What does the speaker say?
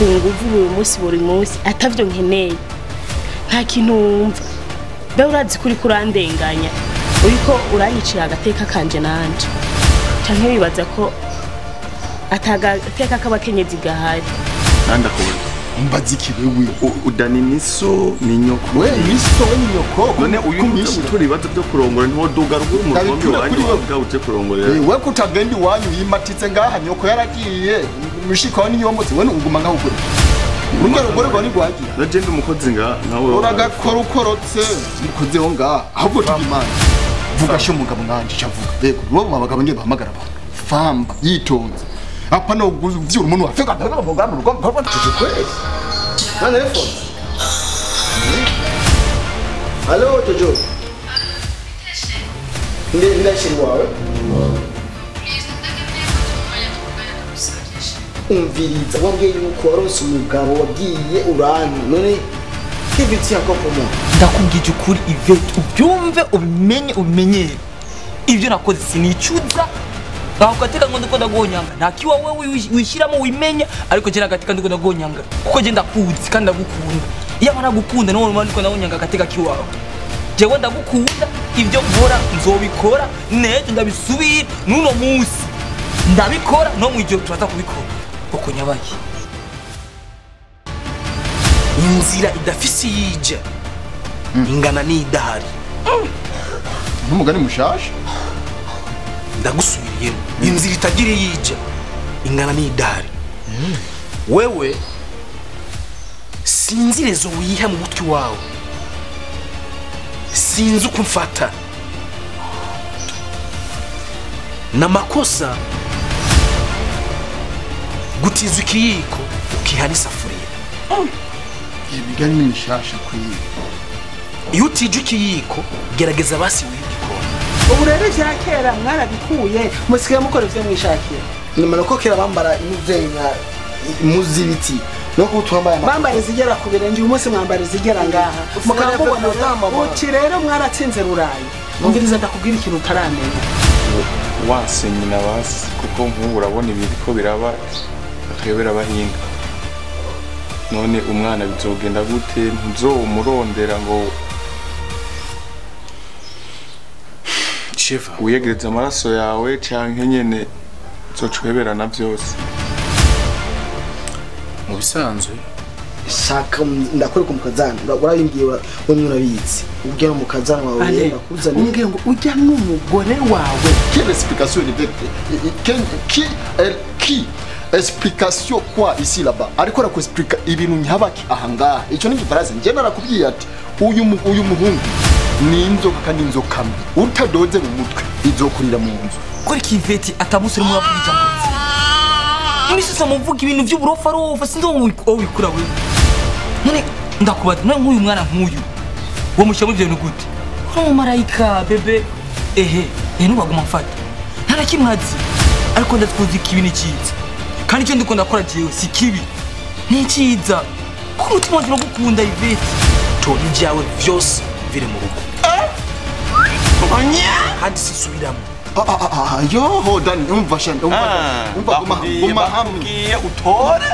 kunguvu buri munsi atavyo nkeneye nta kintu wumva be urazi kuri kurandenganya uriko uranyicira agateka kanje nanje canke wibaza ko atagateka k'abakenyezi gahari nanda kubona mbazi kibewe udani miso ni nyoko we miso ni nyoko none uyu muntu turi bazo byo kurongora nto duga rwo mu rwombi wanyu bwawuje kurongora we kutagendi wanyu yimatitse ngaha nyoko yaragiye mushika wani yombotse we unguma ngaho kuri urungero gore rwani rwagira naje ndi umukozi nga nawe uragakora ukorotse mukoze ho ngaha ahubwo tugimana vuga sho mugabo nganje chavuga yego bo mabagabo ngiye bahamagara ba famba yitonze apa no vyura umuntu afeka ndavuga mu rugo mpapa tukwese nane telefone Allo Jojo ndashiri wawe umviriza wabwiye yuko waronse umugabo wagiye urana none kiviti yako komo ndakubwije ukuri Ivete ubyumve ubimenye ibyo nakoze sinicuza aho gateka ngo ndiko ndagonyanga ntakiwa wewe wishiramo wimenya ariko je nagateka ndiko ndagonyanga kuko je ndakuzi kandi ndagukunda iyo amara gukunda no urumva ndiko ndagonyanga gateka kiwawe jewe ndagukunda ibyo nkora nzobikora nejo ndabisubira nuno munsi ndabikora no mwijoro turaza kubikora uko nyabaye inzira idafisi yije ingana ni idahari numugani mushasha ndagusubiriye inzira itagira yije ingana ni idahari wewe sinzirezo wiha mu mutwe wawe sinzi uko mfata na makosa gutiza ikiyiko ukihana isafuriya ibigani ni mishasha kwiye iyo utije ikiyiko gerageza basi w'igikoni ubu rero cya kera mwarabikuye musigaye mukora ivyo mwishakira nimara ko kera bambara imuvenya muzibiti no kutwambara bambara zigera ku birenge umunsi mwambara zigera ngaha mukabona uti rero mwaratsinze rurayi umviriza ndakubwira ikintu utaramenya wase nyina basi kuko nk'ubu urabona ibiri ko biraba twebera bahinga none umwana bizogenda gute ntuzomurondera ngo Sheva uyegereza amaraso yawe canke nyene zocweberana byose mu bisanzwe shaka ndakwereka umukazana urabimbwiye wemwe urabizi ubwira umukazana wawe nakuzana umbwiye ngo ujya n'umugore wawe quelle explication qui explication quoi ici là-bas ariko rakuexplica ibintu nyabaki ahangaha ico ni gifaransa nje narakubwiye ati uyu muhungu ni inzoka kandi inzoka mbi utadoze mu mutwe izokurira mu nzu kuri Kiveti atamusuri mu bavugija ngo imisusa muvuga ibintu by'uburofa sinzi wo wikura we none ndakubata none nk'uyu mwana nk'uyu wo mushyamo ibyo bintu gute ko marayika bebe nubaguma mfata nta kimwazi ariko ndatwuzi kibi ni cyiza kandi icyo ndiko ndakora jewe si kibi ni cyiza ko umutima wanjye uragukunda Ivete tora ibyawe byose vire mu rugo kandi sisubiramo yo hold on umva shanda umva guma hamwe utore